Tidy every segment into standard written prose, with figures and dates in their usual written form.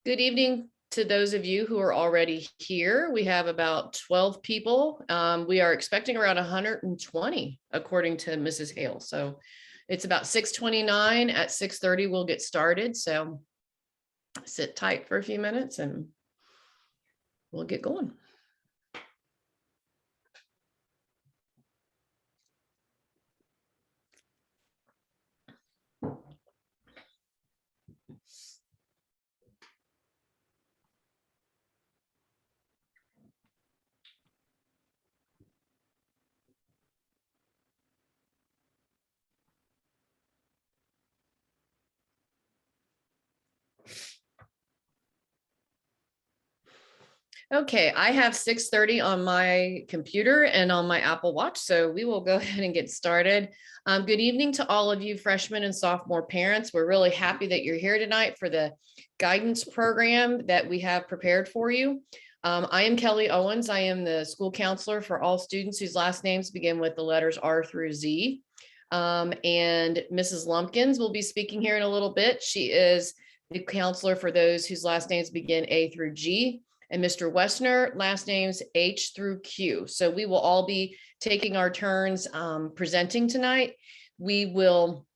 Good evening to those of you who are already here. We have about 12 people. We are expecting around 120, according to Mrs. Hale. So it's about 6:29. At 6:30, we'll get started. So sit tight for a few minutes and we'll get going. Okay, I have 6:30 on my computer and on my Apple Watch, so we will go ahead and get started. Good evening to all of you freshmen and sophomore parents. We're really happy that you're here tonight for the guidance program that we have prepared for you. I am Kelly Owens. I am the school counselor for all students whose last names begin with the letters R through Z. And Mrs. Lumpkins will be speaking here in a little bit. She is the counselor for those whose last names begin A through G. And Mr. Westner, last names H through Q. So we will all be taking our turns presenting tonight. We will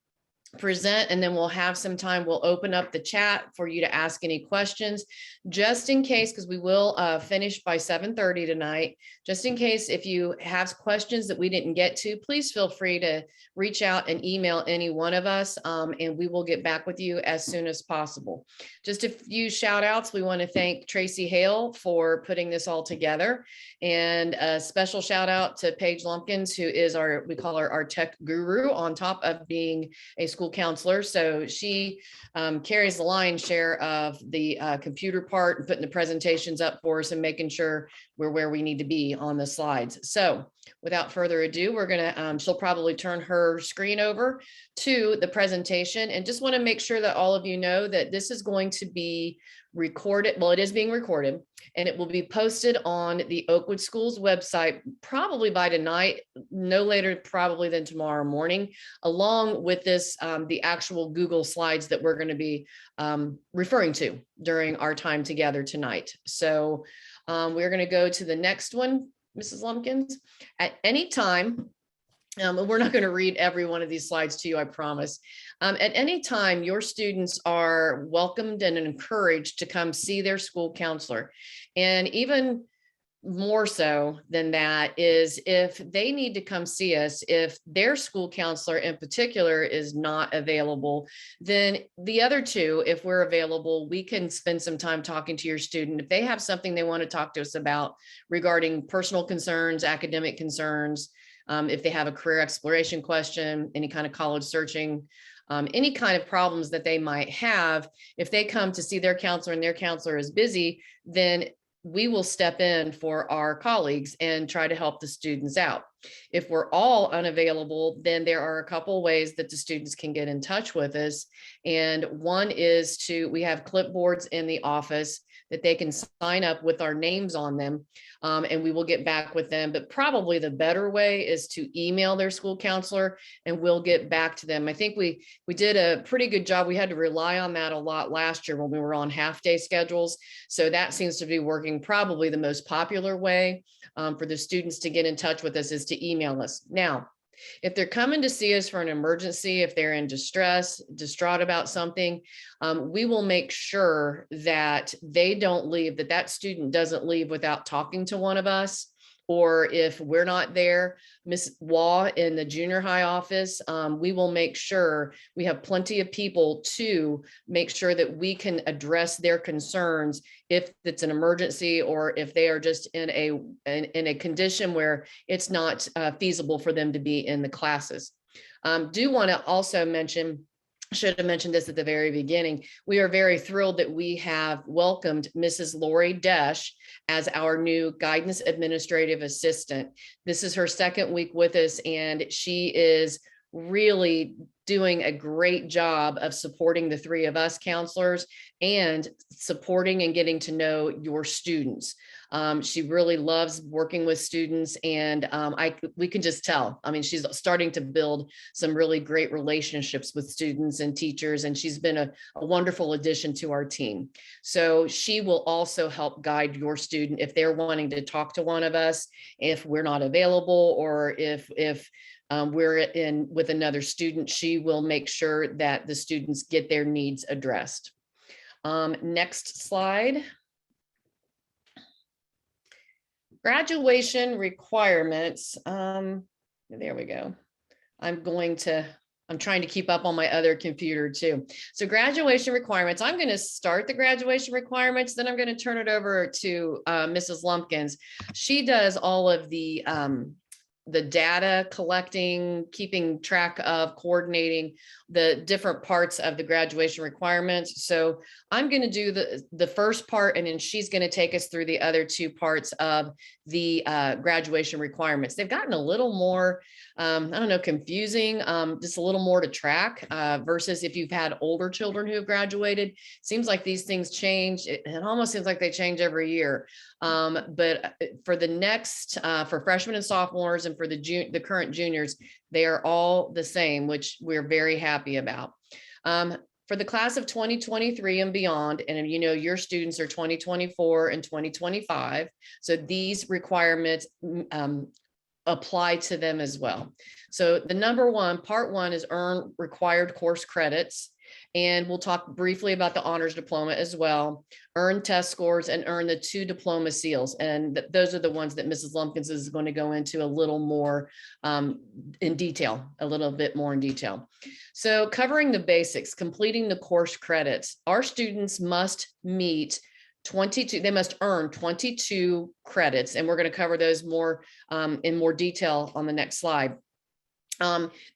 present and then we'll have some time. We'll open up the chat for you to ask any questions, just in case, because we will finish by 7:30 tonight. Just in case, if you have questions that we didn't get to, please feel free to reach out and email any one of us, and we will get back with you as soon as possible. Just a few shout outs. We want to thank Tracy Hale for putting this all together, and a special shout out to Paige Lumpkins, who is we call her our tech guru, on top of being a school counselor. So she carries the lion's share of the computer part and putting the presentations up for us and making sure we're where we need to be on the slides. So without further ado, we're gonna, she'll probably turn her screen over to the presentation, and just want to make sure that all of you know that this is going to be recorded. Well, it is being recorded, and it will be posted on the Oakwood Schools website probably by tonight, no later probably than tomorrow morning, along with this, the actual Google slides that we're going to be referring to during our time together tonight. So we're going to go to the next one, Mrs. Lumpkins. At any time, we're not going to read every one of these slides to you, I promise. At any time, your students are welcomed and encouraged to come see their school counselor. And even more so than that is if they need to come see us, if their school counselor in particular is not available, then the other two, if we're available, we can spend some time talking to your student. If they have something they want to talk to us about regarding personal concerns, academic concerns, if they have a career exploration question, any kind of college searching, any kind of problems that they might have, if they come to see their counselor and their counselor is busy, then we will step in for our colleagues and try to help the students out. If we're all unavailable, then there are a couple ways that the students can get in touch with us. And one is we have clipboards in the office that they can sign up with our names on them, and we will get back with them. But probably the better way is to email their school counselor and we'll get back to them. I think we did a pretty good job. We had to rely on that a lot last year when we were on half-day schedules. So that seems to be working. Probably the most popular way for the students to get in touch with us is to email us. Now, if they're coming to see us for an emergency, if they're in distress, distraught about something, we will make sure that they don't leave, that student doesn't leave without talking to one of us. Or if we're not there, Miss Waugh in the junior high office, we will make sure we have plenty of people to make sure that we can address their concerns if it's an emergency or if they are just in a condition where it's not feasible for them to be in the classes. Do want to also mention, should have mentioned this at the very beginning, we are very thrilled that we have welcomed Mrs. Lori Desch as our new guidance administrative assistant. This is her second week with us, and she is really doing a great job of supporting the three of us counselors and supporting and getting to know your students. She really loves working with students, and we can just tell. I mean, she's starting to build some really great relationships with students and teachers, and she's been a wonderful addition to our team. So she will also help guide your student if they're wanting to talk to one of us, if we're not available, or if we're in with another student. She will make sure that the students get their needs addressed. Next slide. Graduation requirements. There we go. I'm trying to keep up on my other computer too. So graduation requirements, I'm going to start the graduation requirements, then I'm going to turn it over to Mrs. Lumpkins. She does all of the data collecting, keeping track of, coordinating the different parts of the graduation requirements. So I'm going to do the first part, and then she's going to take us through the other two parts of the graduation requirements. They've gotten a little more, I don't know, confusing, just a little more to track versus if you've had older children who have graduated. Seems like these things change. It almost seems like they change every year. But for the next, for freshmen and sophomores, and for the current juniors, they are all the same, which we're very happy about. For the class of 2023 and beyond, and you know, your students are 2024 and 2025, so these requirements apply to them as well. So the number one, part one, is earn required course credits. And we'll talk briefly about the honors diploma as well, earn test scores, and earn the 2 diploma seals. And those are the ones that Mrs. Lumpkins is going to go into a little more in detail, a little bit more in detail. So covering the basics, completing the course credits, our students must meet 22, they must earn 22 credits. And we're going to cover those more in more detail on the next slide.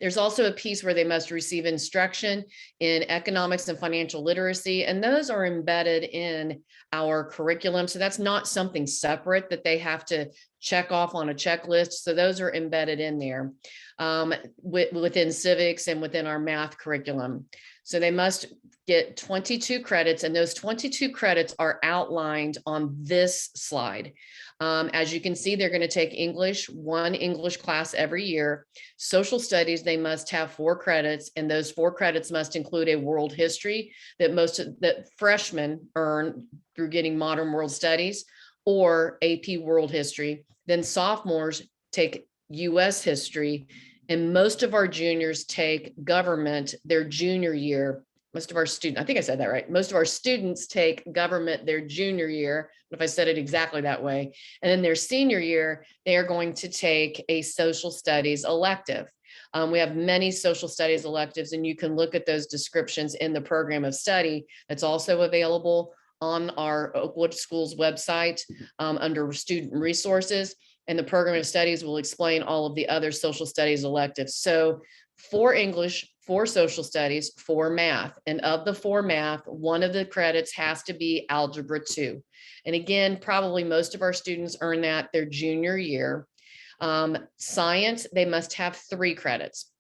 There's also a piece where they must receive instruction in economics and financial literacy, and those are embedded in our curriculum. So that's not something separate that they have to check off on a checklist. So those are embedded in there within civics and within our math curriculum. So they must get 22 credits, and those 22 credits are outlined on this slide. As you can see, they're going to take English, 1 English class every year. Social studies, they must have 4 credits, and those 4 credits must include a world history that freshmen earn through getting modern world studies or AP world history. Then sophomores take US history, and most of our juniors take government their junior year. Most of our students, I think I said that right. Most of our students take government their junior year, if I said it exactly that way. And then their senior year, they are going to take a social studies elective. We have many social studies electives, and you can look at those descriptions in the program of study that's also available on our Oakwood Schools website under student resources. And the program of studies will explain all of the other social studies electives. So 4 English, 4 social studies, 4 math. And of the 4 math, 1 of the credits has to be algebra 2. And again, probably most of our students earn that their junior year. Science, they must have 3 credits.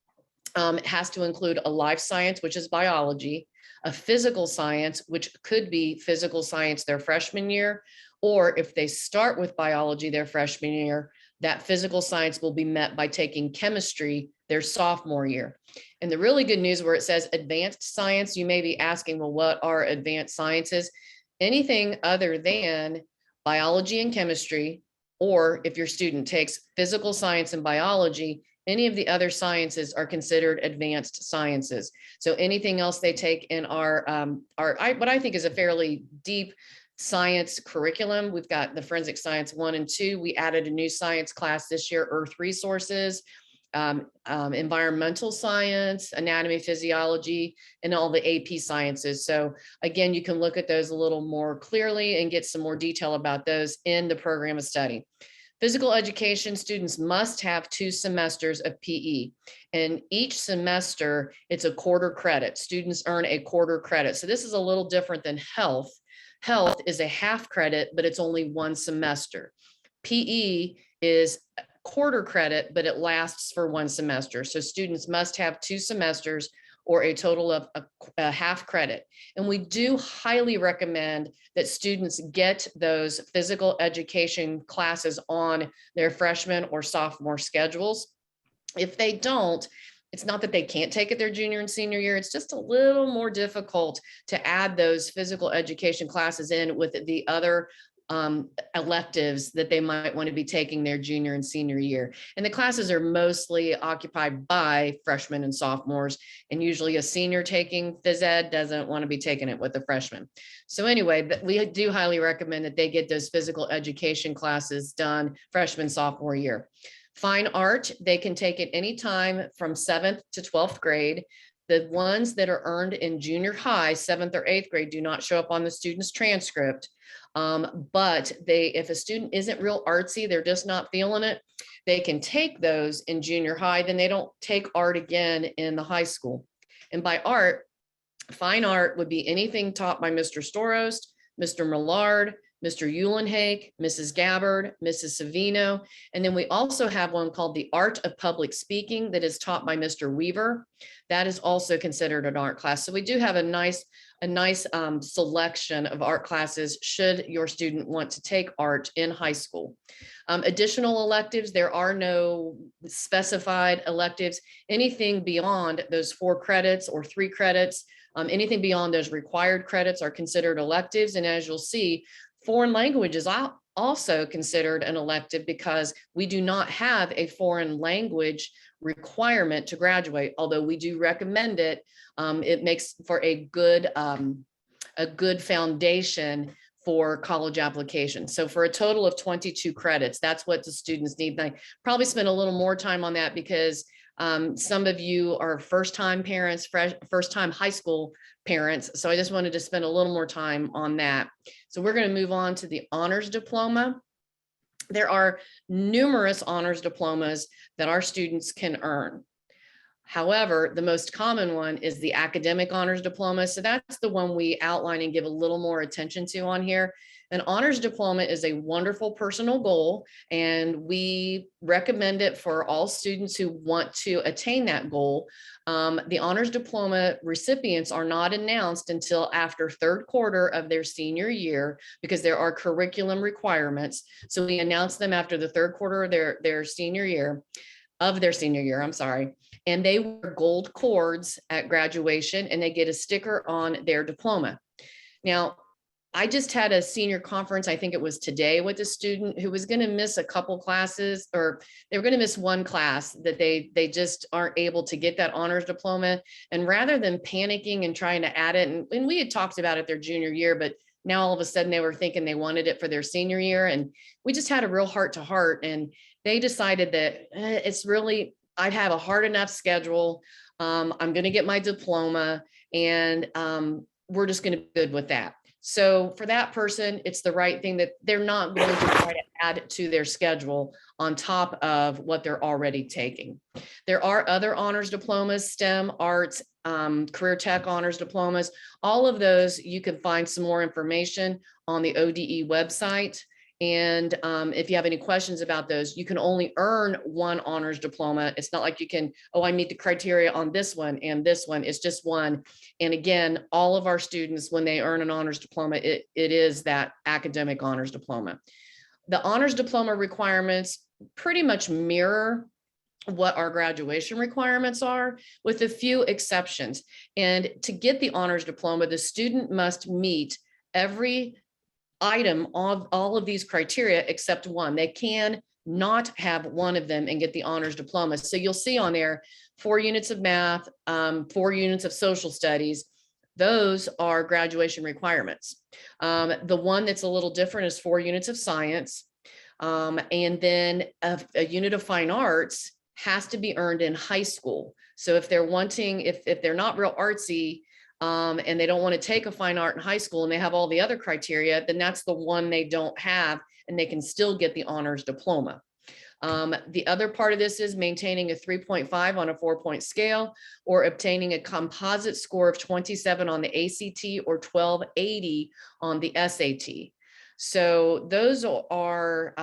It has to include a life science, which is biology, a physical science, which could be physical science their freshman year, or if they start with biology their freshman year, that physical science will be met by taking chemistry their sophomore year. And the really good news where it says advanced science, you may be asking, well, what are advanced sciences? Anything other than biology and chemistry, or if your student takes physical science and biology, any of the other sciences are considered advanced sciences. So anything else they take in our what I think is a fairly deep science curriculum. We've got the forensic science 1 and 2. We added a new science class this year, earth resources, environmental science, anatomy, physiology, and all the AP sciences. So again, you can look at those a little more clearly and get some more detail about those in the program of study. Physical education students must have 2 semesters of PE, and each semester it's a quarter credit. Students earn a quarter credit. So this is a little different than health. Health is a half credit, but it's only 1 semester. PE is quarter credit, but it lasts for 1 semester. So students must have 2 semesters or a total of a half credit. And we do highly recommend that students get those physical education classes on their freshman or sophomore schedules. If they don't, it's not that they can't take it their junior and senior year. It's just a little more difficult to add those physical education classes in with the other electives that they might want to be taking their junior and senior year. And the classes are mostly occupied by freshmen and sophomores, and usually a senior taking phys ed doesn't want to be taking it with a freshman. So anyway, we do highly recommend that they get those physical education classes done freshman, sophomore year. Fine art, they can take it anytime from 7th to 12th grade. The ones that are earned in junior high, 7th or 8th grade, do not show up on the student's transcript. But if a student isn't real artsy, they're just not feeling it, they can take those in junior high, then they don't take art again in the high school. And by art, fine art would be anything taught by Mr. Storost, Mr. Millard, Mr. Eulenhake, Mrs. Gabbard, Mrs. Savino. And then we also have one called the Art of Public Speaking that is taught by Mr. Weaver. That is also considered an art class. So we do have a nice selection of art classes should your student want to take art in high school. Additional electives, there are no specified electives. Anything beyond those 4 credits or 3 credits, anything beyond those required credits are considered electives. And as you'll see, foreign language is also considered an elective because we do not have a foreign language requirement to graduate, although we do recommend it. It makes for a good foundation for college application. So for a total of 22 credits, that's what the students need. And I probably spend a little more time on that because some of you are first-time parents, first-time high school parents. So I just wanted to spend a little more time on that. So we're going to move on to the honors diploma. There are numerous honors diplomas that our students can earn. However, the most common one is the academic honors diploma. So that's the one we outline and give a little more attention to on here. An honors diploma is a wonderful personal goal, and we recommend it for all students who want to attain that goal. The honors diploma recipients are not announced until after 3rd quarter of their senior year because there are curriculum requirements. So we announce them after the 3rd quarter of their senior year. And they wear gold cords at graduation, and they get a sticker on their diploma. Now, I just had a senior conference, I think it was today, with a student who was going to miss a couple classes, or they were going to miss one class that they just aren't able to get that honors diploma. And rather than panicking and trying to add it, and we had talked about it their junior year, but now all of a sudden they were thinking they wanted it for their senior year. And we just had a real heart to heart, and they decided that it's really, I'd have a hard enough schedule. I'm going to get my diploma, and we're just going to be good with that. So for that person, it's the right thing that they're not going to try to add to their schedule on top of what they're already taking. There are other honors diplomas, STEM, arts, career tech honors diplomas. All of those, you can find some more information on the ODE website. And if you have any questions about those, you can only earn one honors diploma. It's not like you can, oh, I meet the criteria on this one and this one. It's just one. And again, all of our students, when they earn an honors diploma, it is that academic honors diploma. The honors diploma requirements pretty much mirror what our graduation requirements are, with a few exceptions. And to get the honors diploma, the student must meet every item of all of these criteria except one. They can not have one of them and get the honors diploma. So you'll see on there 4 units of math, 4 units of social studies. Those are graduation requirements. The one that's a little different is 4 units of science. And then a unit of fine arts has to be earned in high school. So if they're wanting, if they're not real artsy, and they don't want to take a fine art in high school and they have all the other criteria, then that's the one they don't have, and they can still get the honors diploma. The other part of this is maintaining a 3.5 on a 4-point scale, or obtaining a composite score of 27 on the ACT or 1280 on the SAT. So those are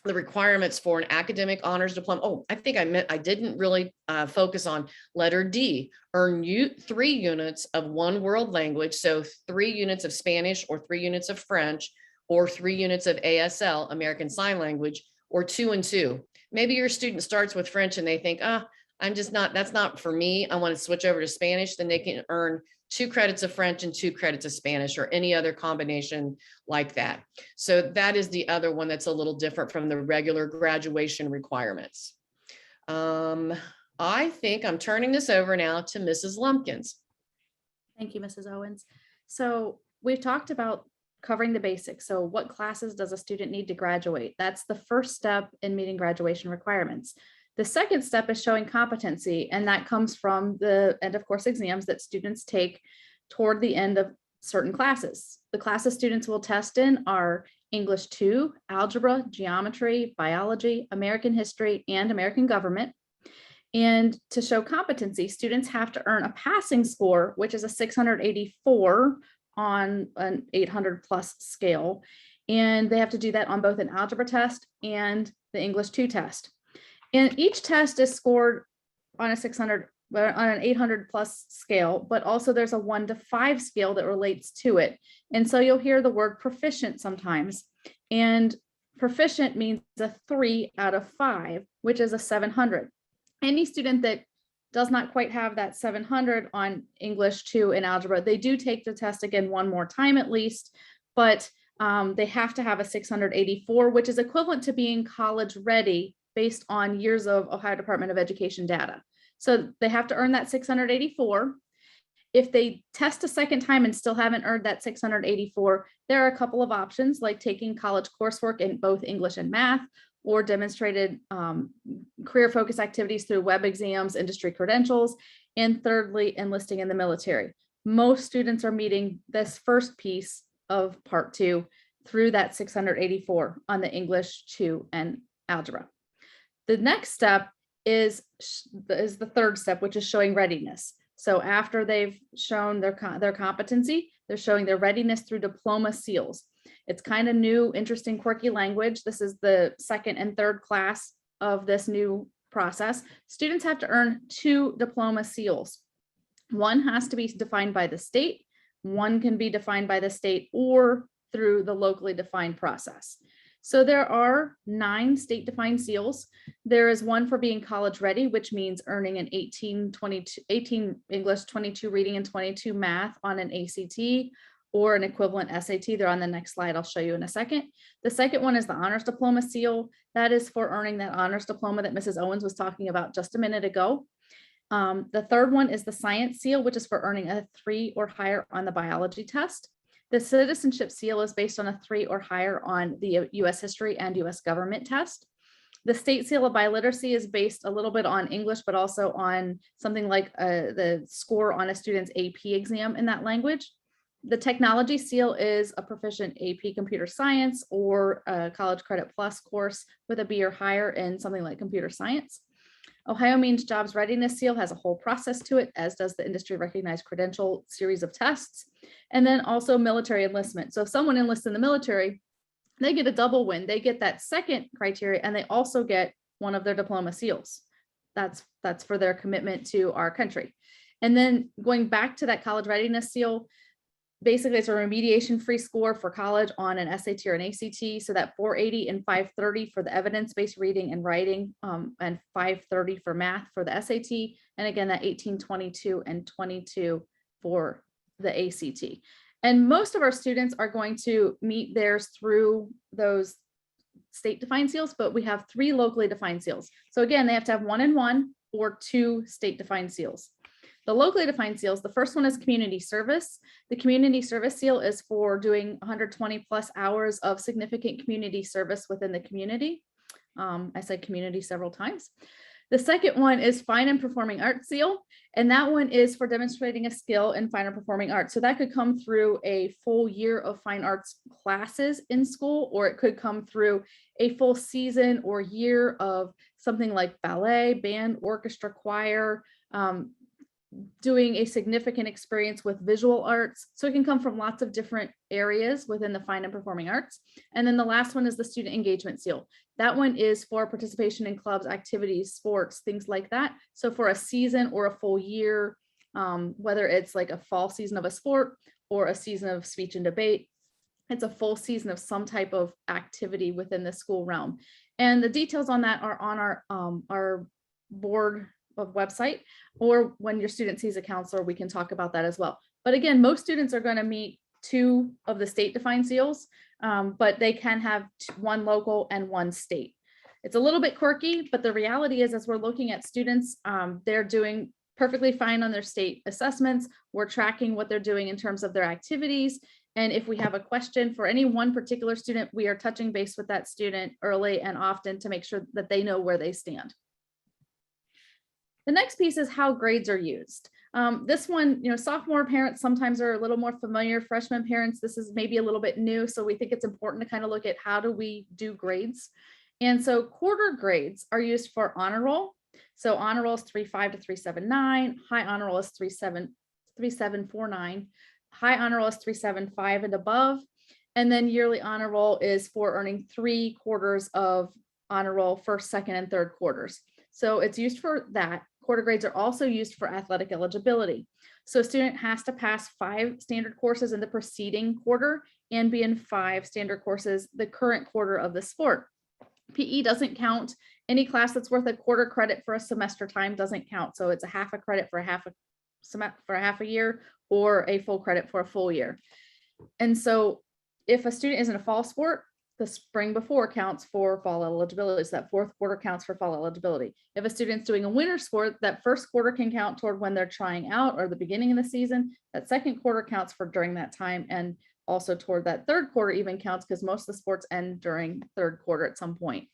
the requirements for an academic honors diploma. Oh, I think I didn't really focus on letter D. Earn 3 units of one world language. So 3 units of Spanish or 3 units of French or 3 units of ASL, American Sign Language, or 2 and 2. Maybe your student starts with French and they think, that's not for me. I want to switch over to Spanish. Then they can earn 2 credits of French and 2 credits of Spanish, or any other combination like that. So that is the other one that's a little different from the regular graduation requirements. I think I'm turning this over now to Mrs. Lumpkins. Thank you, Mrs. Owens. So we've talked about covering the basics. So what classes does a student need to graduate? That's the first step in meeting graduation requirements. The second step is showing competency, and that comes from the end of course exams that students take toward the end of certain classes. The classes students will test in are English 2, algebra, geometry, biology, American history, and American government. And to show competency, students have to earn a passing score, which is a 684 on an 800 plus scale. And they have to do that on both an algebra test and the English 2 test. And each test is scored on on an 800 plus scale, but also there's a 1 to 5 scale that relates to it. And so you'll hear the word proficient sometimes. And proficient means a 3 out of 5, which is a 700. Any student that does not quite have that 700 on English 2 and algebra, they do take the test again one more time at least, but they have to have a 684, which is equivalent to being college ready based on years of Ohio Department of Education data. So they have to earn that 684. If they test a second time and still haven't earned that 684, there are a couple of options like taking college coursework in both English and math, or demonstrated career focus activities through web exams, industry credentials, and thirdly, enlisting in the military. Most students are meeting this first piece of part 2 through that 684 on the English 2 and algebra. The next step is the third step, which is showing readiness. So after they've shown their competency, they're showing their readiness through Diploma Seals. It's kind of new, interesting, quirky language. This is the second and third class of this new process. Students have to earn 2 Diploma Seals. One has to be defined by the state. One can be defined by the state or through the locally defined process. So there are 9 state-defined seals. There is one for being college ready, which means earning an 18 English, 22 reading, and 22 math on an ACT or an equivalent SAT. They're on the next slide. I'll show you in a second. The second one is the honors diploma seal. That is for earning that honors diploma that Mrs. Owens was talking about just a minute ago. The third one is the science seal, which is for earning a 3 or higher on the biology test. The citizenship seal is based on a 3 or higher on the US history and US government test. The state seal of biliteracy is based a little bit on English, but also on something like the score on a student's AP exam in that language. The technology seal is a proficient AP computer science or a college credit plus course with a B or higher in something like computer science. Ohio Means Jobs Readiness Seal has a whole process to it, as does the industry recognized credential series of tests. And then also military enlistment. So if someone enlists in the military, they get a double win. They get that second criteria, and they also get one of their diploma seals. That's for their commitment to our country. And then going back to that college readiness seal, basically it's a remediation free score for college on an SAT or an ACT. So that 480 and 530 for the evidence-based reading and writing, and 530 for math for the SAT. And again, that 18, 22 and 22 for the ACT. And most of our students are going to meet theirs through those state defined seals, but we have 3 locally defined seals. So again, they have to have 1 and 1 or 2 state defined seals. The locally defined seals, the first one is community service. The community service seal is for doing 120 plus hours of significant community service within the community. I said community several times. The second one is fine and performing arts seal, and that one is for demonstrating a skill in fine and performing arts. So that could come through a full year of fine arts classes in school, or it could come through a full season or year of something like ballet, band, orchestra, choir, doing a significant experience with visual arts. So it can come from lots of different areas within the fine and performing arts. And then the last one is the student engagement seal. That one is for participation in clubs, activities, sports, things like that. So for a season or a full year, whether it's like a fall season of a sport or a season of speech and debate, it's a full season of some type of activity within the school realm. And the details on that are on our board of website, or when your student sees a counselor, we can talk about that as well. But again, most students are going to meet 2 of the state defined seals, but they can have 1 local and 1 state. It's a little bit quirky, but the reality is, as we're looking at students, they're doing perfectly fine on their state assessments. We're tracking what they're doing in terms of their activities. And if we have a question for any one particular student, we are touching base with that student early and often to make sure that they know where they stand. The next piece is how grades are used. This one, sophomore parents sometimes are a little more familiar. Freshman parents, this is maybe a little bit new. So we think it's important to kind of look at how do we do grades. And so quarter grades are used for honor roll. So honor roll is 3.5 to 3.79. High honor roll is 3.749. High honor roll is 3.75 and above. And then yearly honor roll is for earning 3 quarters of honor roll, first, second, and third quarters. So it's used for that. Quarter grades are also used for athletic eligibility. So a student has to pass 5 standard courses in the preceding quarter and be in 5 standard courses the current quarter of the sport. PE doesn't count. Any class that's worth a quarter credit for a semester time doesn't count. So it's a half a credit for a half a year, or a full credit for a full year. And so if a student is in a fall sport, the spring before counts for fall eligibility. So that 4th quarter counts for fall eligibility. If a student's doing a winter sport, that 1st quarter can count toward when they're trying out or the beginning of the season. That 2nd quarter counts for during that time, and also toward that 3rd quarter even counts, because most of the sports end during 3rd quarter at some point.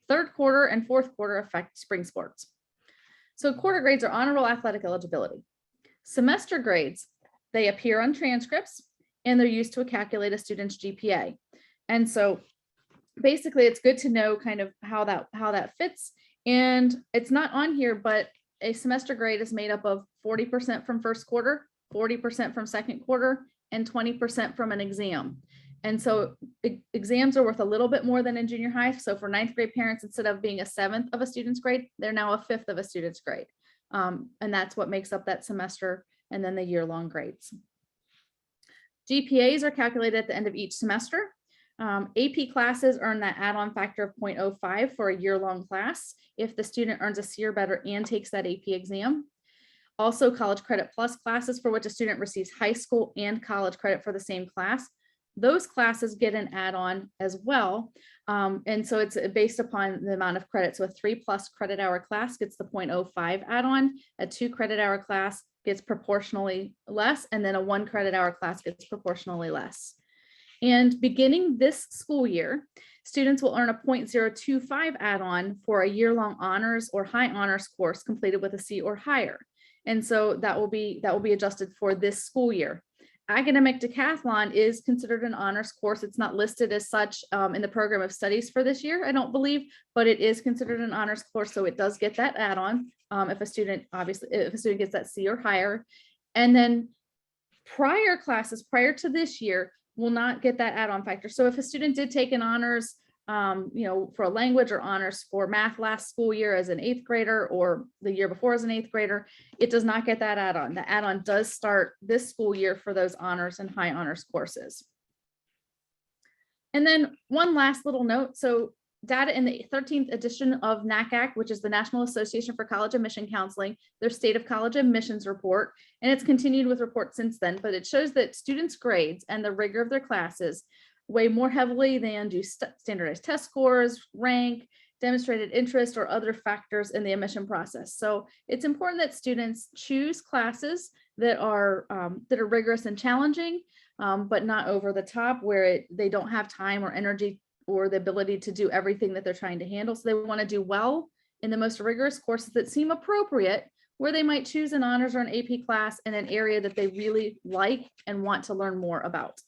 3rd quarter and 4th quarter affect spring sports. So quarter grades are honor roll athletic eligibility. Semester grades, they appear on transcripts and they're used to calculate a student's GPA. And so basically it's good to know kind of how that fits. And it's not on here, but a semester grade is made up of 40% from 1st quarter, 40% from 2nd quarter, and 20% from an exam. And so exams are worth a little bit more than in junior high. So for 9th grade parents, instead of being a 7th of a student's grade, they're now a 5th of a student's grade. And that's what makes up that semester and then the year-long grades. GPAs are calculated at the end of each semester. AP classes earn that add-on factor of 0.05 for a year-long class if the student earns a C or better and takes that AP exam. Also, college credit plus classes for which a student receives high school and college credit for the same class. Those classes get an add-on as well. And so it's based upon the amount of credit. So a 3+ credit hour class gets the 0.05 add-on. A 2 credit hour class gets proportionally less. And then a 1 credit hour class gets proportionally less. And beginning this school year, students will earn a 0.025 add-on for a year-long honors or high honors course completed with a C or higher. And so that will be adjusted for this school year. Academic decathlon is considered an honors course. It's not listed as such in the program of studies for this year, I don't believe, but it is considered an honors course. So it does get that add-on if a student gets that C or higher. And then prior classes prior to this year will not get that add-on factor. So if a student did take an honors, for a language or honors for math last school year as an 8th grader or the year before as an 8th grader, it does not get that add-on. The add-on does start this school year for those honors and high honors courses. And then one last little note. So data in the 13th edition of NACAC, which is the National Association for College Admission Counseling, their State of College Admissions report, and it's continued with reports since then, but it shows that students' grades and the rigor of their classes weigh more heavily than do standardized test scores, rank, demonstrated interest, or other factors in the admission process. So it's important that students choose classes that are rigorous and challenging, but not over the top, where they don't have time or energy or the ability to do everything that they're trying to handle. So they want to do well in the most rigorous courses that seem appropriate, where they might choose an honors or an AP class in an area that they really like and want to learn more about.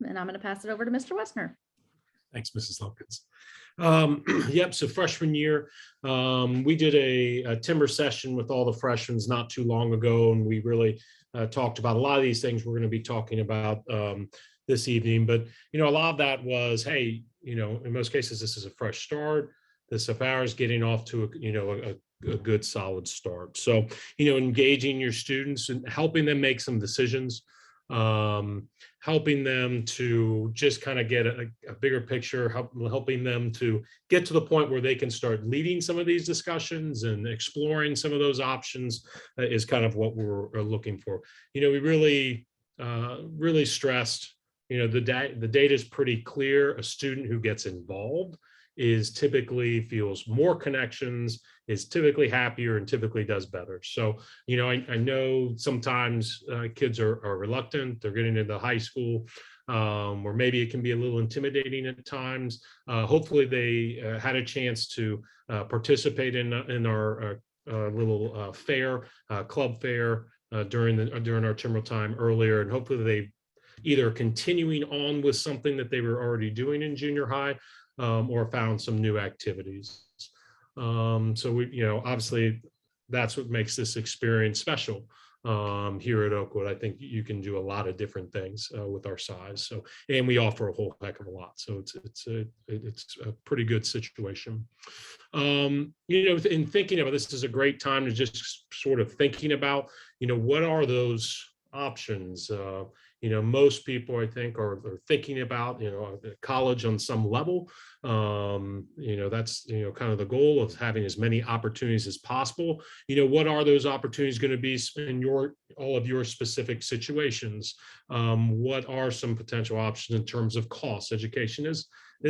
And I'm going to pass it over to Mr. Wessner. Thanks, Mrs. Lumpkins. Yep, so freshman year, we did a timber session with all the freshmen not too long ago, and we really talked about a lot of these things we're going to be talking about this evening. But, a lot of that was, hey, in most cases, this is a fresh start. The Sophomore is getting off to a good solid start. So, engaging your students and helping them make some decisions, helping them to just kind of get a bigger picture, helping them to get to the point where they can start leading some of these discussions and exploring some of those options is kind of what we're looking for. We really stressed, the data is pretty clear. A student who gets involved is typically feels more connections, is typically happier, and typically does better. So, I know sometimes kids are reluctant. They're getting into high school, or maybe it can be a little intimidating at times. Hopefully they had a chance to participate in our little fair, club fair during our terminal time earlier, and hopefully they either continuing on with something that they were already doing in junior high, or found some new activities. So we, obviously that's what makes this experience special here at Oakwood. I think you can do a lot of different things with our size. So, and we offer a whole heck of a lot. So it's a pretty good situation. In thinking about this is a great time to just sort of thinking about, what are those options? Most people, I think, are thinking about, college on some level. That's, kind of the goal of having as many opportunities as possible. What are those opportunities going to be in all of your specific situations? What are some potential options in terms of cost? Education is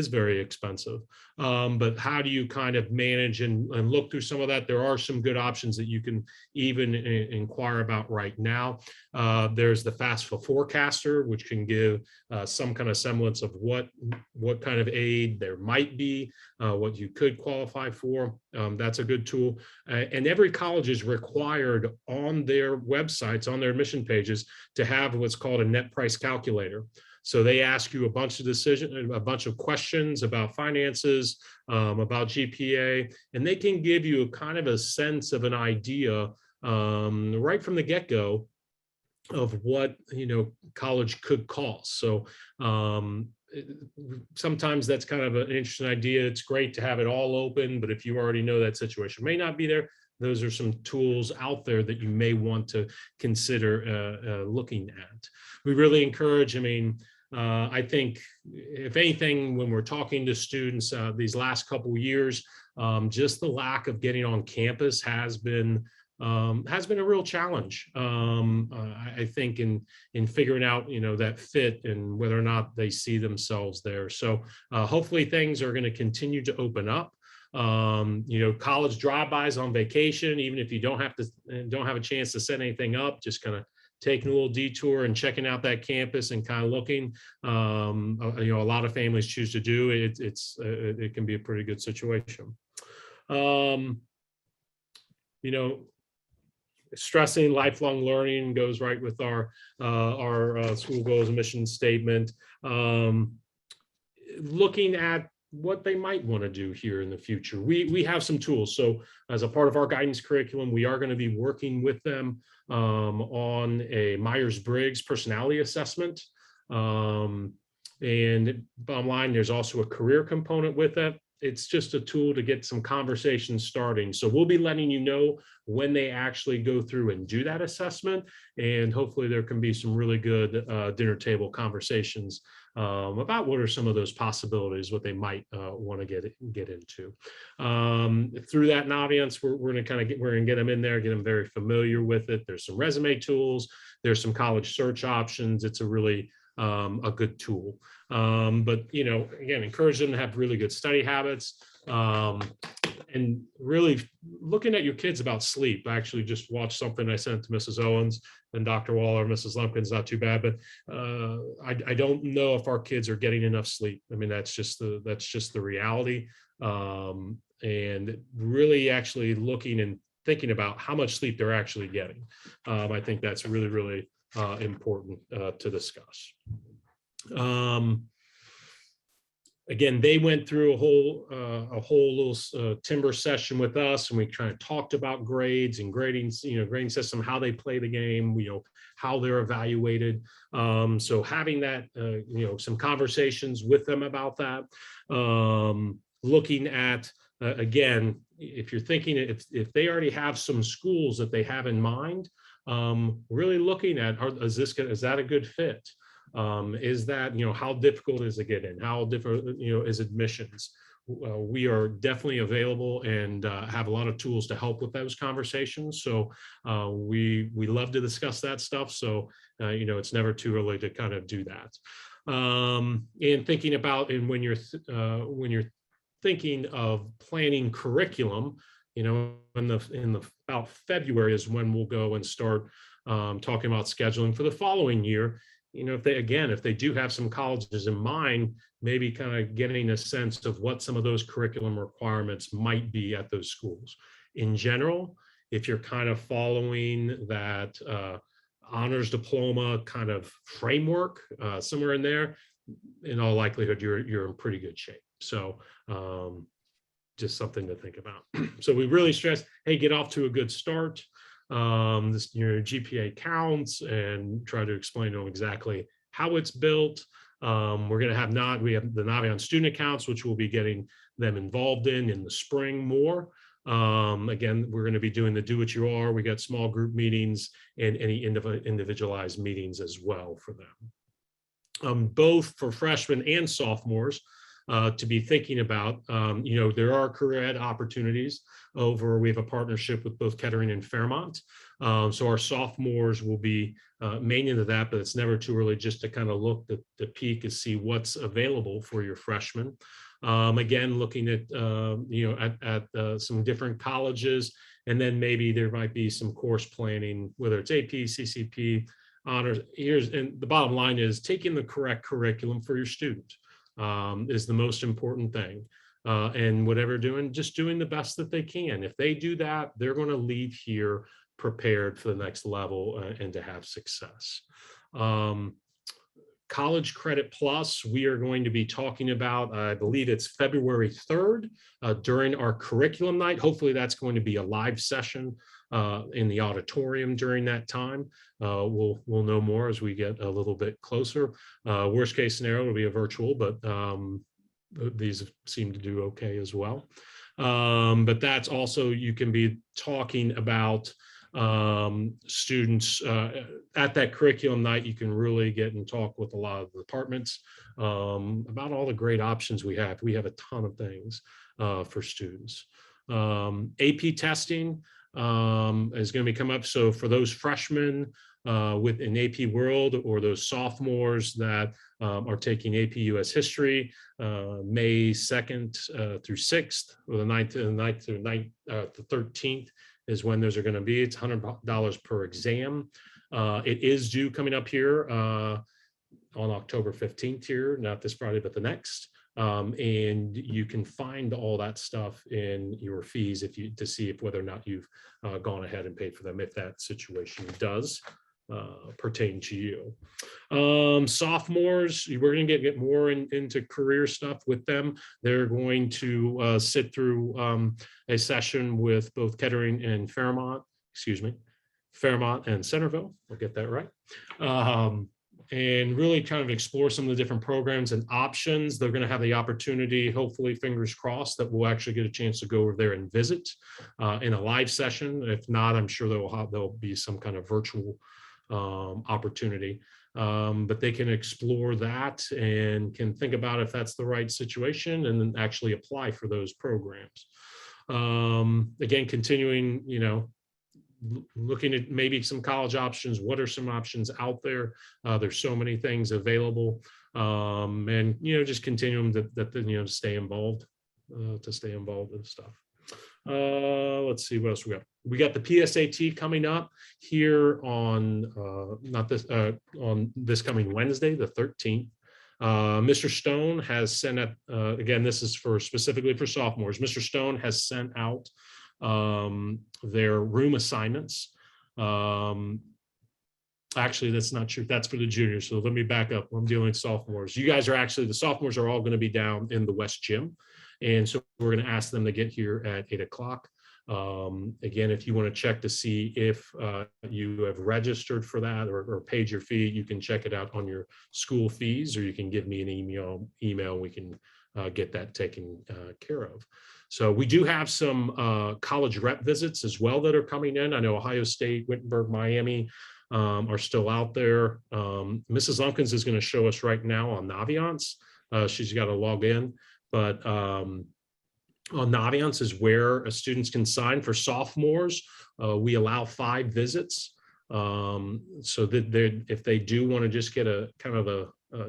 very expensive. But how do you kind of manage and look through some of that? There are some good options that you can even inquire about right now. There's the FAFSA forecaster, which can give some kind of semblance of what kind of aid there might be, what you could qualify for. That's a good tool. And every college is required on their websites, on their admission pages, to have what's called a net price calculator. So they ask you a bunch of questions about finances, about GPA, and they can give you a kind of a sense of an idea right from the get-go of what college could cost. So sometimes that's kind of an interesting idea. It's great to have it all open, but if you already know that situation may not be there, those are some tools out there that you may want to consider looking at. We really encourage, I think, if anything, when we're talking to students these last couple of years, just the lack of getting on campus has been a real challenge. I think in figuring out, that fit and whether or not they see themselves there. So hopefully things are going to continue to open up. College drive-bys on vacation, even if you don't have a chance to set anything up, just kind of taking a little detour and checking out that campus and kind of looking. A lot of families choose to do it. It can be a pretty good situation. Stressing lifelong learning goes right with our school goals and mission statement. Looking at what they might want to do here in the future. We have some tools. So as a part of our guidance curriculum, we are going to be working with them on a Myers-Briggs personality assessment. And bottom line, there's also a career component with it. It's just a tool to get some conversations starting. So we'll be letting you know when they actually go through and do that assessment. And hopefully there can be some really good dinner table conversations about what are some of those possibilities, what they might want to get into. Through that Naviance, we're going to get them in there, get them very familiar with it. There's some resume tools. There's some college search options. It's a really a good tool. But, again, encourage them to have really good study habits. And really looking at your kids about sleep. I actually just watched something I sent to Mrs. Owens and Dr. Waller. Mrs. Lumpkin's not too bad, but I don't know if our kids are getting enough sleep. That's just the reality. And really actually looking and thinking about how much sleep they're actually getting. I think that's really, really important to discuss. Again, they went through a whole little timber session with us, and we kind of talked about grades and grading, grading system, how they play the game, how they're evaluated. So having that, some conversations with them about that, looking at, again, if you're thinking, if they already have some schools that they have in mind, really looking at, is that a good fit? Is that, how difficult is it getting? How different, is admissions? We are definitely available and have a lot of tools to help with those conversations. So we love to discuss that stuff. So, it's never too early to kind of do that. And thinking about, and when you're thinking of planning curriculum, in the about February is when we'll go and start talking about scheduling for the following year. If they do have some colleges in mind, maybe kind of getting a sense of what some of those curriculum requirements might be at those schools. In general, if you're kind of following that honors diploma kind of framework, somewhere in there, in all likelihood, you're in pretty good shape. So just something to think about. So we really stress, hey, get off to a good start. This GPA counts, and try to explain to them exactly how it's built. We're going to have we have the Naviance student accounts, which we'll be getting them involved in the spring more. Again, we're going to be doing the do what you are. We got small group meetings and any individualized meetings as well for them. Both for freshmen and sophomores, to be thinking about. There are career ed opportunities we have a partnership with both Kettering and Fairmont. So our sophomores will be main into that, but it's never too early just to kind of look at the peak and see what's available for your freshmen. Again, looking at, some different colleges, and then maybe there might be some course planning, whether it's AP, CCP, honors. And the bottom line is taking the correct curriculum for your student. Is the most important thing. And whatever doing, just doing the best that they can. If they do that, they're going to leave here prepared for the next level and to have success. College Credit Plus, we are going to be talking about, I believe it's February 3rd during our curriculum night. Hopefully that's going to be a live session in the auditorium during that time. We'll know more as we get a little bit closer. Worst case scenario will be a virtual, but these seem to do okay as well. But that's also, you can be talking about students at that curriculum night. You can really get and talk with a lot of the departments about all the great options we have. We have a ton of things for students. AP testing is going to be coming up. So for those freshmen within AP World, or those sophomores that are taking AP US History, May 2nd through 6th, or the 9th through the 13th is when those are going to be. It's $100 per exam. It is due coming up here on October 15th here, not this Friday, but the next. And you can find all that stuff in your fees to see if whether or not you've gone ahead and paid for them, if that situation does pertain to you. Sophomores, we're going to get more into career stuff with them. They're going to sit through a session with both Kettering and Fairmont and Centerville. I'll get that right. And really kind of explore some of the different programs and options. They're going to have the opportunity, hopefully, fingers crossed, that we'll actually get a chance to go over there and visit in a live session. If not, I'm sure there'll be some kind of virtual opportunity. But they can explore that and can think about if that's the right situation, and then actually apply for those programs. Again, continuing, looking at maybe some college options. What are some options out there? There's so many things available, and just continuing to stay involved, in stuff. Let's see what else we got. We got the PSAT coming up here on on this coming Wednesday, the 13th. Mr. Stone has sent out, again, this is specifically for sophomores. Mr. Stone has sent out their room assignments. Actually, that's not true. That's for the juniors. So let me back up. I'm dealing with sophomores. You guys are actually, the sophomores are all going to be down in the West Gym. And so we're going to ask them to get here at 8 o'clock. Again, if you want to check to see if you have registered for that or paid your fee, you can check it out on your school fees, or you can give me an email. We can get that taken care of. So we do have some college rep visits as well that are coming in. I know Ohio State, Wittenberg, Miami are still out there. Mrs. Lumpkins is going to show us right now on Naviance. She's got to log in, but on Naviance is where students can sign for sophomores. We allow 5 visits. So that if they do want to just get a kind of a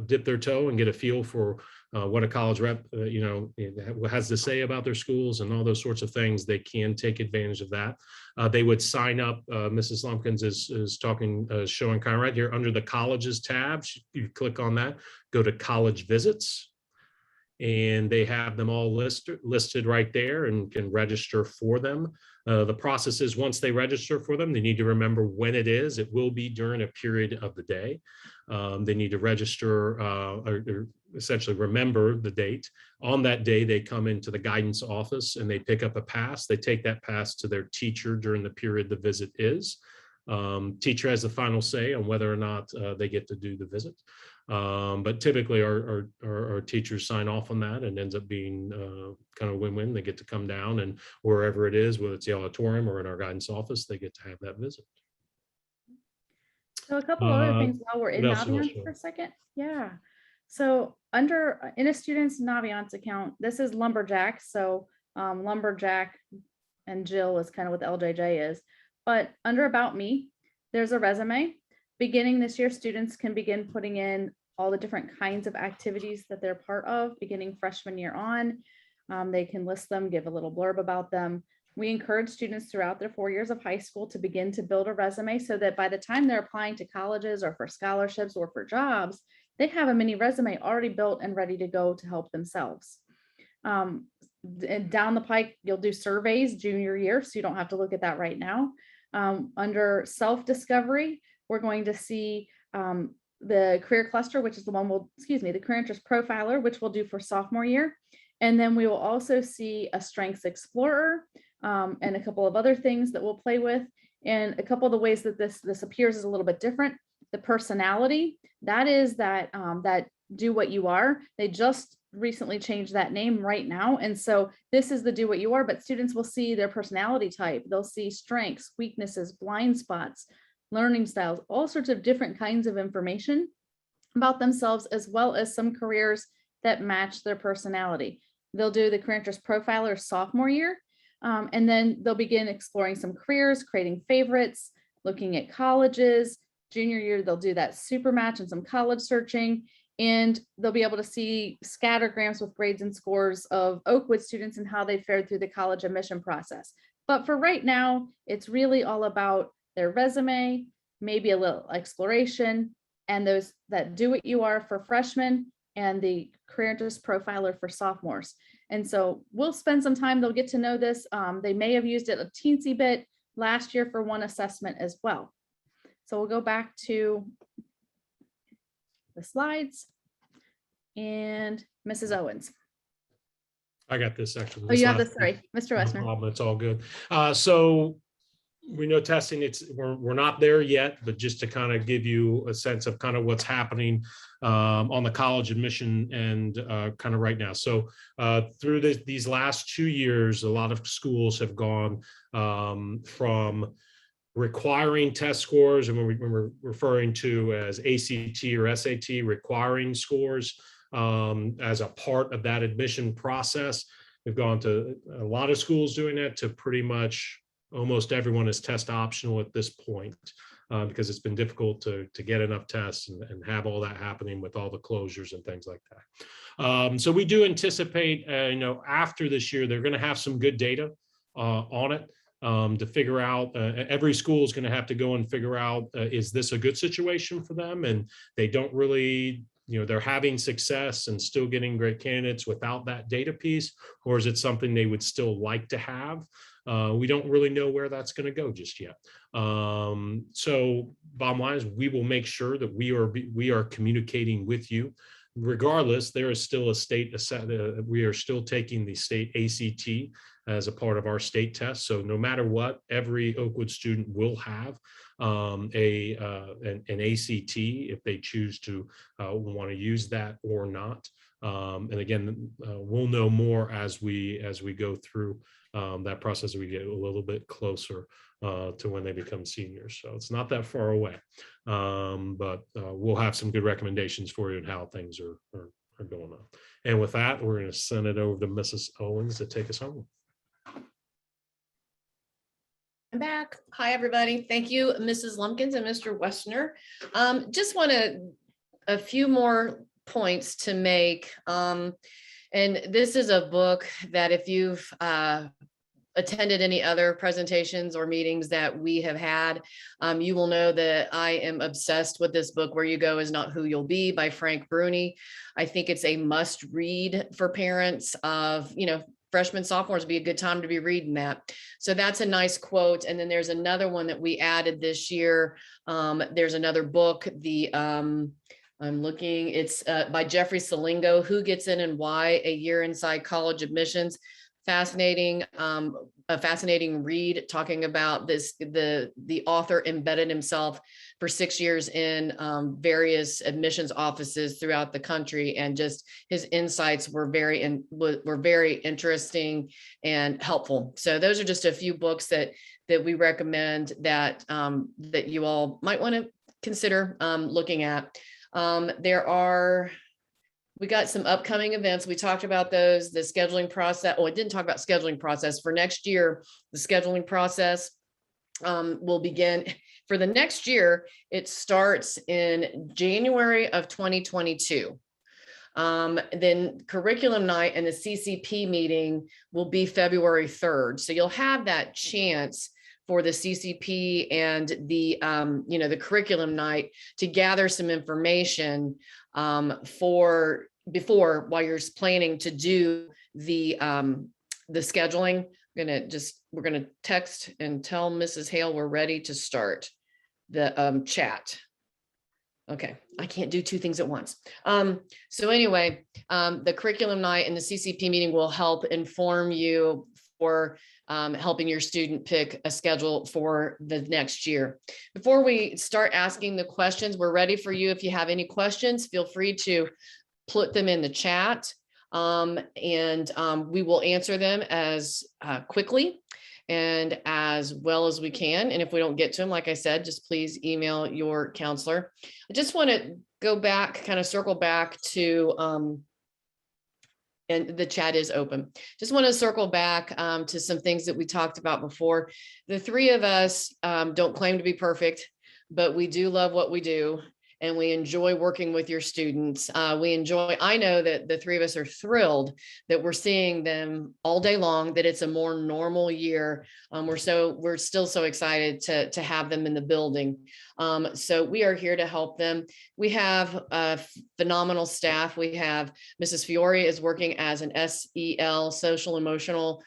dip their toe and get a feel for what a college rep has to say about their schools and all those sorts of things, they can take advantage of that. They would sign up. Mrs. Lumpkins is talking, showing kind of right here under the colleges tab. You click on that, go to college visits, and they have them all listed right there and can register for them. The process is once they register for them, they need to remember when it is. It will be during a period of the day. They need to register or essentially remember the date. On that day, they come into the guidance office and they pick up a pass. They take that pass to their teacher during the period the visit is. Teacher has the final say on whether or not they get to do the visit. But typically our teachers sign off on that, and ends up being kind of win-win. They get to come down, and wherever it is, whether it's the auditorium or in our guidance office, they get to have that visit. So a couple other things while we're in Naviance for a second. Yeah. So in a student's Naviance account, this is Lumberjack. So Lumberjack and Jill is kind of what the LJJ is. But under About Me, there's a resume. Beginning this year, students can begin putting in all the different kinds of activities that they're part of, beginning freshman year on. They can list them, give a little blurb about them. We encourage students throughout their 4 years of high school to begin to build a resume so that by the time they're applying to colleges or for scholarships or for jobs, they have a mini resume already built and ready to go to help themselves. And down the pike, you'll do surveys junior year, so you don't have to look at that right now. Under self-discovery, we're going to see the career cluster, which is the one the career interest profiler, which we'll do for sophomore year. And then we will also see a strengths explorer and a couple of other things that we'll play with. And a couple of the ways that this appears is a little bit different. The personality, that is that do what you are. They just recently changed that name right now. And so this is the do what you are, but students will see their personality type. They'll see strengths, weaknesses, blind spots, learning styles, all sorts of different kinds of information about themselves, as well as some careers that match their personality. They'll do the career interest profiler sophomore year, and then they'll begin exploring some careers, creating favorites, looking at colleges. Junior year, they'll do that super match and some college searching, and they'll be able to see scattergrams with grades and scores of Oakwood students and how they fared through the college admission process. But for right now, it's really all about their resume, maybe a little exploration, and those that do what you are for freshmen, and the career interest profiler for sophomores. And so we'll spend some time, they'll get to know this. They may have used it a teensy bit last year for one assessment as well. So we'll go back to the slides and Mrs. Owens. I got this actually. Oh, you have this, sorry, Mr. Westner. No problem, it's all good. So we know testing, we're not there yet, but just to kind of give you a sense of kind of what's happening on the college admission and kind of right now. So through these last 2 years, a lot of schools have gone from requiring test scores, and when we're referring to as ACT or SAT, requiring scores as a part of that admission process. We've gone to a lot of schools doing that to pretty much almost everyone is test optional at this point because it's been difficult to get enough tests and have all that happening with all the closures and things like that. So we do anticipate, after this year, they're going to have some good data on it to figure out. Every school is going to have to go and figure out, is this a good situation for them? And they don't really, they're having success and still getting great candidates without that data piece, or is it something they would still like to have? We don't really know where that's going to go just yet. So bottom line is we will make sure that we are communicating with you. Regardless, there is still we are still taking the state ACT as a part of our state test. So no matter what, every Oakwood student will have an ACT if they choose to want to use that or not. And again, we'll know more as we go through that process. We get a little bit closer to when they become seniors. So it's not that far away, but we'll have some good recommendations for you and how things are going on. And with that, we're going to send it over to Mrs. Owens to take us home. I'm back. Hi, everybody. Thank you, Mrs. Lumpkins and Mr. Westner. Just want a few more points to make. And this is a book that if you've attended any other presentations or meetings that we have had, you will know that I am obsessed with this book, Where You Go Is Not Who You'll Be by Frank Bruni. I think it's a must read for parents of, freshmen, sophomores. Be a good time to be reading that. So that's a nice quote. And then there's another one that we added this year. There's another book, I'm looking, it's by Jeffrey Salingo, Who Gets In and Why, A Year Inside College Admissions. Fascinating, a fascinating read, talking about the author embedded himself for 6 years in various admissions offices throughout the country, and just his insights were very interesting and helpful. So those are just a few books that we recommend that that you all might want to consider looking at. We got some upcoming events. We talked about those, the scheduling process. Oh, I didn't talk about scheduling process for next year. The scheduling process will begin for the next year. It starts in January of 2022. Then curriculum night and the CCP meeting will be February 3rd. So you'll have that chance for the CCP and the the curriculum night to gather some information while you're planning to do the scheduling. We're gonna text and tell Mrs. Hale we're ready to start the chat. Okay, I can't do two things at once. So anyway, the curriculum night and the CCP meeting will help inform you for helping your student pick a schedule for the next year. Before we start asking the questions, we're ready for you. If you have any questions, feel free to put them in the chat, and we will answer them as quickly and as well as we can. And if we don't get to them, like I said, just please email your counselor. I just want to go back, kind of circle back to and the chat is open. Just want to circle back to some things that we talked about before. The three of us don't claim to be perfect, but we do love what we do. And we enjoy working with your students. I know that the three of us are thrilled that we're seeing them all day long, that it's a more normal year. We're still so excited to have them in the building. So we are here to help them. We have phenomenal staff. We have Mrs. Fiore is working as an SEL, social emotional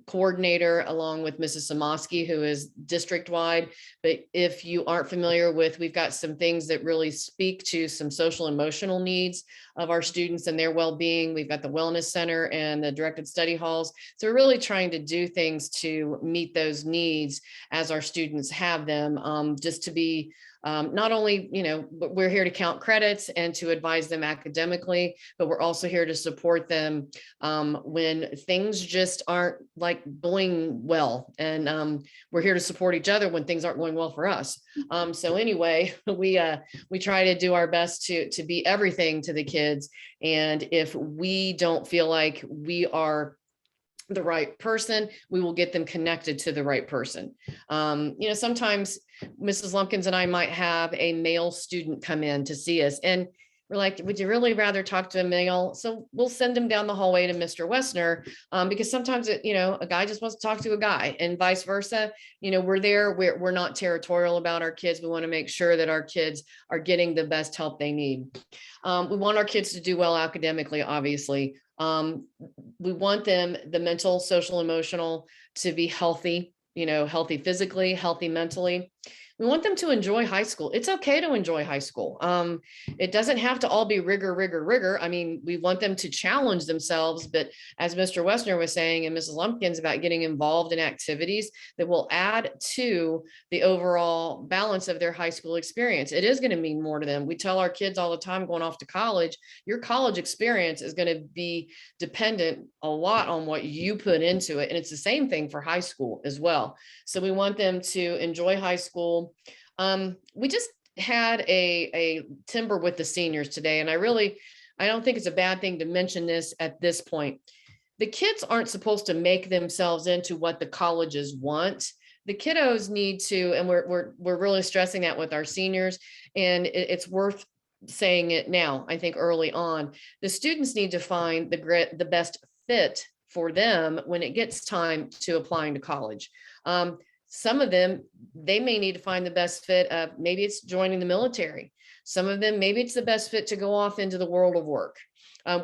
coordinator, along with Mrs. Samoski, who is district-wide. But if you aren't familiar with, we've got some things that really speak to some social emotional needs of our students and their well-being. We've got the Wellness Center and the directed study halls. So we're really trying to do things to meet those needs as our students have them, just to be not only, we're here to count credits and to advise them academically, but we're also here to support them when things just aren't like going well. And we're here to support each other when things aren't going well for us. So anyway, we try to do our best to be everything to the kids. And if we don't feel like we are the right person, we will get them connected to the right person. Sometimes Mrs. Lumpkins and I might have a male student come in to see us, and we're like, would you really rather talk to a male? So we'll send them down the hallway to Mr. Westner, because sometimes a guy just wants to talk to a guy, and vice versa. We're not territorial about our kids. We want to make sure that our kids are getting the best help they need. We want our kids to do well academically, obviously. We want them, the mental, social, emotional, to be healthy, healthy physically, healthy mentally. We want them to enjoy high school. It's okay to enjoy high school. It doesn't have to all be rigor, rigor, rigor. I mean, we want them to challenge themselves, but as Mr. Wessner was saying and Mrs. Lumpkins about getting involved in activities that will add to the overall balance of their high school experience. It is going to mean more to them. We tell our kids all the time going off to college, your college experience is going to be dependent a lot on what you put into it. And it's the same thing for high school as well. So we want them to enjoy high school. We just had a timber with the seniors today, and I don't think it's a bad thing to mention this at this point. The kids aren't supposed to make themselves into what the colleges want. The kiddos need to, and we're really stressing that with our seniors, and it's worth saying it now. I think early on, the students need to find the best fit for them when it gets time to applying to college. Some of them, they may need to find the best fit of, maybe it's joining the military. Some of them, maybe it's the best fit to go off into the world of work.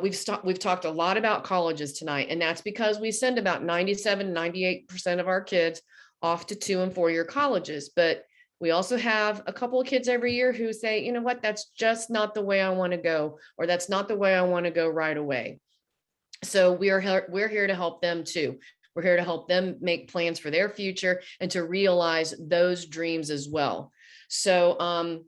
We've talked a lot about colleges tonight, and that's because we send about 97, 98% of our kids off to 2- and 4-year colleges. But we also have a couple of kids every year who say, you know what, that's just not the way I want to go, or that's not the way I want to go right away. So we're here to help them too. We're here to help them make plans for their future and to realize those dreams as well. So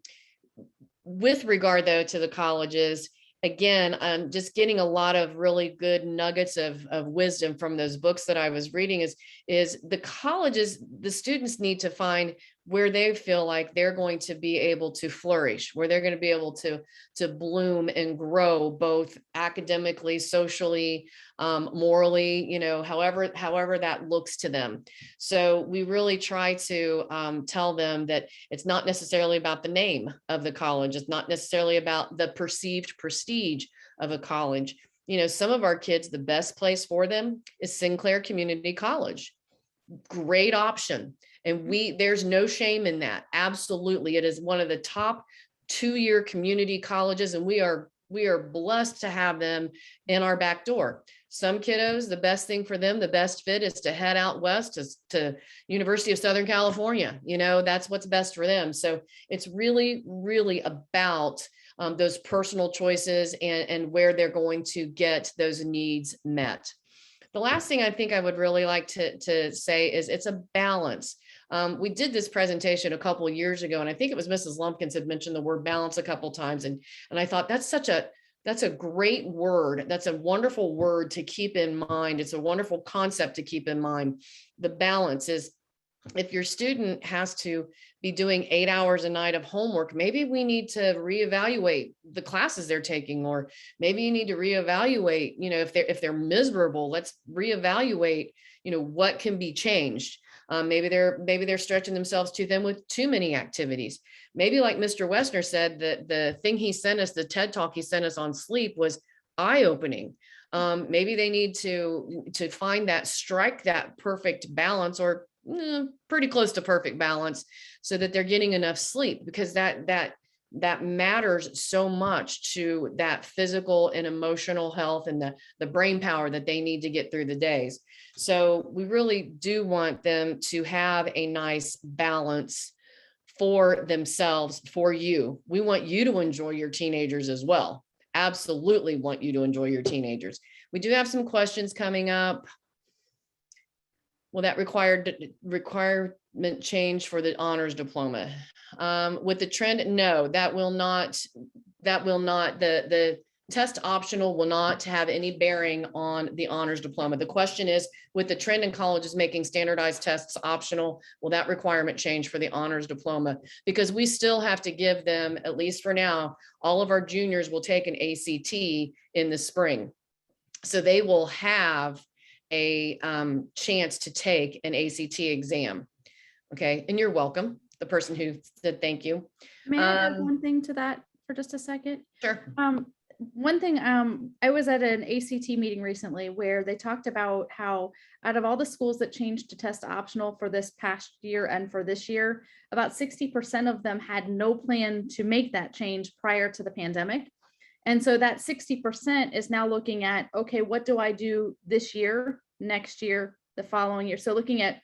with regard though to the colleges, again, I'm just getting a lot of really good nuggets of wisdom from those books that I was reading is the colleges, the students need to find where they feel like they're going to be able to flourish, where they're going to be able to bloom and grow both academically, socially, morally, however that looks to them. So we really try to tell them that it's not necessarily about the name of the college. It's not necessarily about the perceived prestige of a college. Some of our kids, the best place for them is Sinclair Community College. Great option. And there's no shame in that. Absolutely. It is one of the top 2-year community colleges, and we are blessed to have them in our back door. Some kiddos, the best thing for them, the best fit is to head out west to University of Southern California. That's what's best for them. So it's really, really about those personal choices and where they're going to get those needs met. The last thing I think I would really like to say is it's a balance. We did this presentation a couple of years ago, and I think it was Mrs. Lumpkins had mentioned the word balance a couple of times. And I thought that's a great word. That's a wonderful word to keep in mind. It's a wonderful concept to keep in mind. The balance is, if your student has to be doing 8 hours a night of homework, maybe we need to reevaluate the classes they're taking, or maybe you need to reevaluate, if they're miserable, let's reevaluate, what can be changed. Maybe they're stretching themselves too thin with too many activities. Maybe like Mr. Wessner said, that the thing he sent us, the TED talk he sent us on sleep was eye-opening. Maybe they need to strike that perfect balance, or pretty close to perfect balance, so that they're getting enough sleep, because that matters so much to that physical and emotional health and the brain power that they need to get through the days. So we really do want them to have a nice balance for themselves, for you. We want you to enjoy your teenagers as well. Absolutely want you to enjoy your teenagers. We do have some questions coming up. Will that requirement change for the honors diploma? With the trend, no, that will not. The test optional will not have any bearing on the honors diploma. The question is, with the trend in colleges making standardized tests optional, will that requirement change for the honors diploma? Because we still have to give them, at least for now, all of our juniors will take an ACT in the spring. So they will have a chance to take an ACT exam. Okay, and you're welcome. The person who said thank you. May I add one thing to that for just a second? Sure. One thing, I was at an ACT meeting recently where they talked about how out of all the schools that changed to test optional for this past year and for this year, about 60% of them had no plan to make that change prior to the pandemic. And so that 60% is now looking at, okay, what do I do this year, next year, the following year? So looking at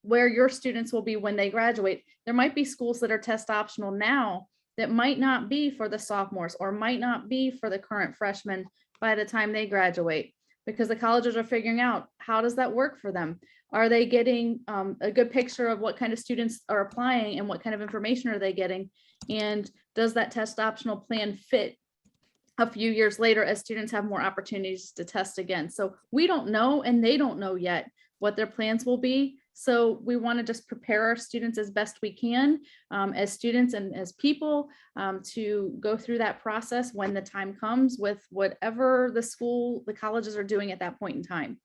where your students will be when they graduate. There might be schools that are test optional now that might not be for the sophomores or might not be for the current freshmen by the time they graduate, because the colleges are figuring out, how does that work for them? Are they getting a good picture of what kind of students are applying and what kind of information are they getting? And does that test optional plan fit a few years later as students have more opportunities to test again? So we don't know, and they don't know yet what their plans will be. So we want to just prepare our students as best we can, as students and as people, to go through that process when the time comes with whatever the colleges are doing at that point in time.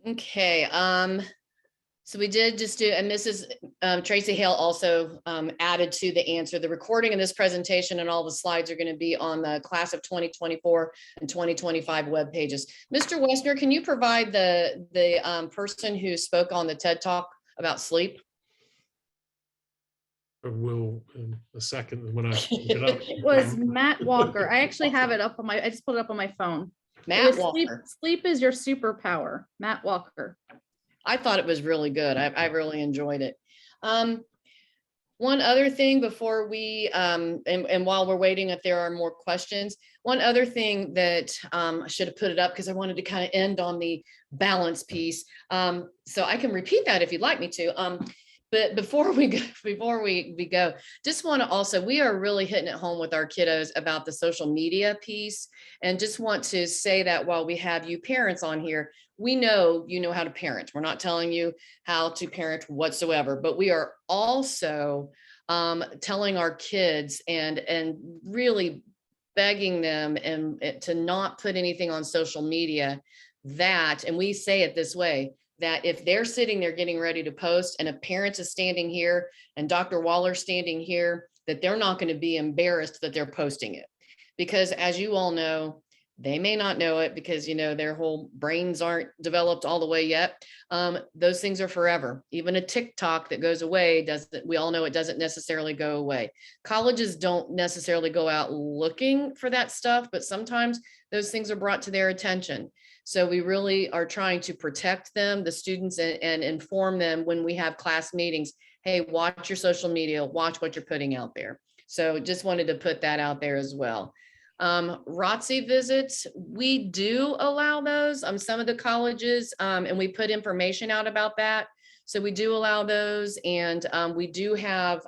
Okay, so we did just do, and Mrs. Tracy Hale also added to the answer. The recording of this presentation and all the slides are going to be on the class of 2024 and 2025 web pages. Mr. Westner, can you provide the person who spoke on the TED Talk about sleep? Will in a second when I look it up. It was Matt Walker. I actually have it up on I just put it up on my phone. Matt Walker. Sleep is your superpower. Matt Walker. I thought it was really good. I really enjoyed it. One other thing before we, and while we're waiting, if there are more questions, one other thing that I should have put it up because I wanted to kind of end on the balance piece. So I can repeat that if you'd like me to. But before we go, just want to also, we are really hitting it home with our kiddos about the social media piece, and just want to say that while we have you parents on here, we know you know how to parent. We're not telling you how to parent whatsoever, but we are also telling our kids and really begging them and to not put anything on social media that, and we say it this way, that if they're sitting there getting ready to post and a parent is standing here and Dr. Waller standing here, that they're not going to be embarrassed that they're posting it. Because as you all know, they may not know it because, you know, their whole brains aren't developed all the way yet. Those things are forever. Even a TikTok that goes away we all know it doesn't necessarily go away. Colleges don't necessarily go out looking for that stuff, but sometimes those things are brought to their attention. So we really are trying to protect them, the students, and inform them when we have class meetings. Hey, watch your social media, watch what you're putting out there. So just wanted to put that out there as well. ROTC visits, we do allow those. Some of the colleges, and we put information out about that. So we do allow those, and we do have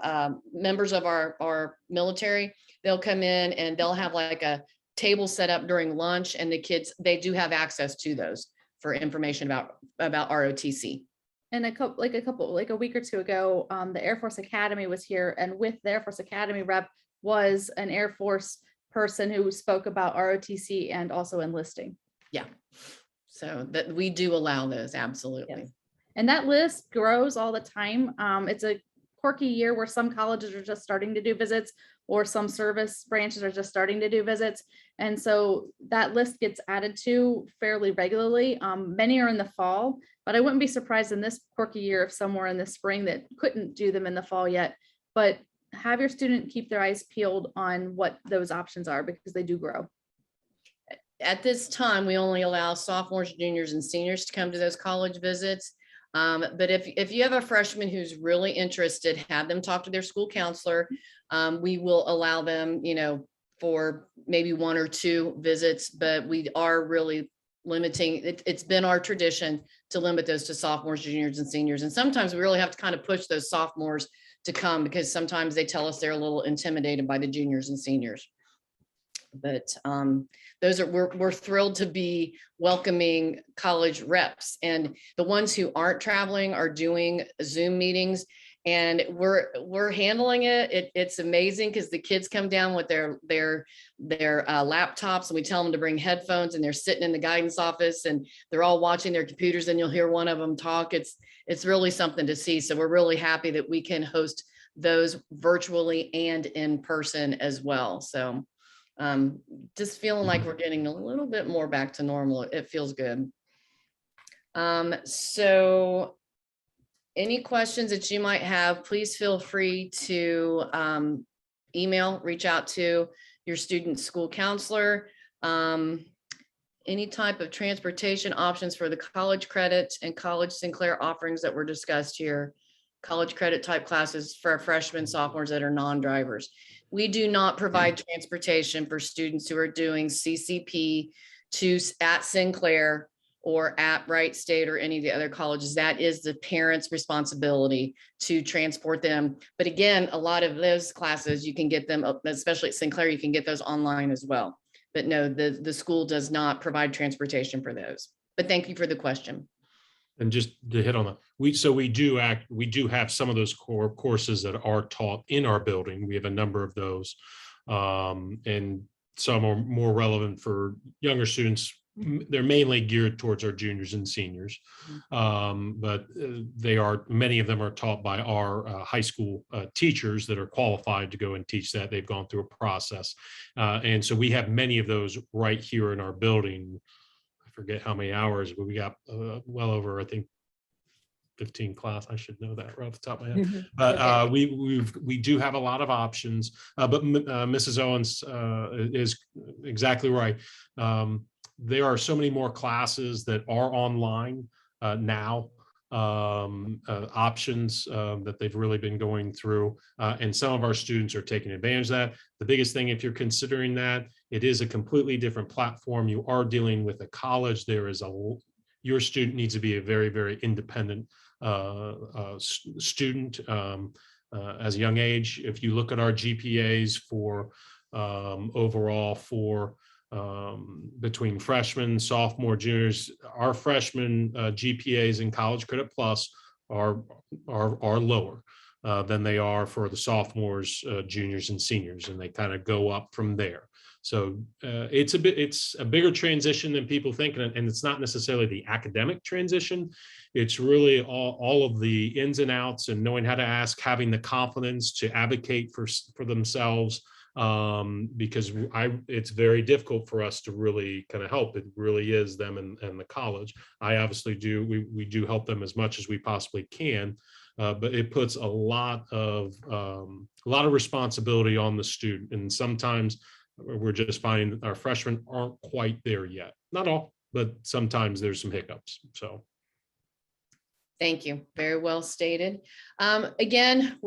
members of our military. They'll come in and they'll have like a table set up during lunch, and the kids, they do have access to those for information about ROTC. And a week or two ago, the Air Force Academy was here, and with the Air Force Academy rep was an Air Force person who spoke about ROTC and also enlisting. Yeah, so that we do allow those, absolutely. Yes. And that list grows all the time. It's a quirky year where some colleges are just starting to do visits, or some service branches are just starting to do visits. And so that list gets added to fairly regularly. Many are in the fall, but I wouldn't be surprised in this quirky year if somewhere in the spring that couldn't do them in the fall yet. But have your student keep their eyes peeled on what those options are, because they do grow. At this time, we only allow sophomores, juniors, and seniors to come to those college visits. But if you have a freshman who's really interested, have them talk to their school counselor. We will allow them, you know, for maybe 1 or 2 visits, but we are really limiting. It's been our tradition to limit those to sophomores, juniors, and seniors. And sometimes we really have to kind of push those sophomores to come, because sometimes they tell us they're a little intimidated by the juniors and seniors. But we're thrilled to be welcoming college reps, and the ones who aren't traveling are doing Zoom meetings, and we're handling it. It's amazing because the kids come down with their laptops, and we tell them to bring headphones, and they're sitting in the guidance office and they're all watching their computers, and you'll hear one of them talk. It's really something to see. So we're really happy that we can host those virtually and in person as well. So just feeling like we're getting a little bit more back to normal. It feels good. So any questions that you might have, please feel free to reach out to your student school counselor. And any type of transportation options for the college credit and college Sinclair offerings that were discussed here. College credit type classes for freshmen, sophomores that are non-drivers. We do not provide transportation for students who are doing CCP at Sinclair or at Wright State or any of the other colleges. That is the parents' responsibility to transport them. But again, a lot of those classes, you can get them, especially at Sinclair, you can get those online as well. But no, the school does not provide transportation for those. But thank you for the question. And just to hit on that, we do have some of those core courses that are taught in our building. We have a number of those, and some are more relevant for younger students. They're mainly geared towards our juniors and seniors, but many of them are taught by our high school teachers that are qualified to go and teach that. They've gone through a process, and so we have many of those right here in our building. I forget how many hours, but we got well over, I think, 15 class. I should know that right off the top of my head. But Okay. we do have a lot of options. But Mrs. Owens is exactly right. There are so many more classes that are online now, options that they've really been going through, and some of our students are taking advantage of that. The biggest thing, if you're considering that, it is a completely different platform. You are dealing with a college. Your student needs to be a very, very independent student as a young age. If you look at our GPAs for overall for between freshmen, sophomore, juniors, our freshman GPAs in College Credit Plus are lower than they are for the sophomores, juniors, and seniors, and they kind of go up from there. So it's a bigger transition than people think, and it's not necessarily the academic transition. It's really all of the ins and outs and knowing how to ask, having the confidence to advocate for themselves. Because it's very difficult for us to really kind of help. It really is them and the college. I obviously we do help them as much as we possibly can, but it puts a lot of responsibility on the student. And sometimes we're just finding our freshmen aren't quite there yet. Not all, but sometimes there's some hiccups. So. Thank you. Very well stated. Again,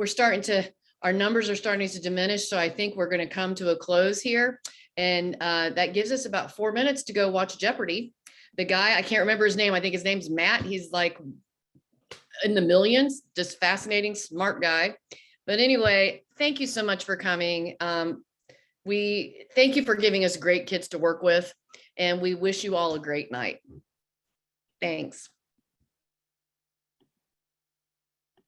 our numbers are starting to diminish, so I think we're going to come to a close here. And that gives us about 4 minutes to go watch Jeopardy. The guy, I can't remember his name. I think his name's Matt. He's like in the millions, just fascinating, smart guy. But anyway, thank you so much for coming. We thank you for giving us great kids to work with, and we wish you all a great night. Thanks.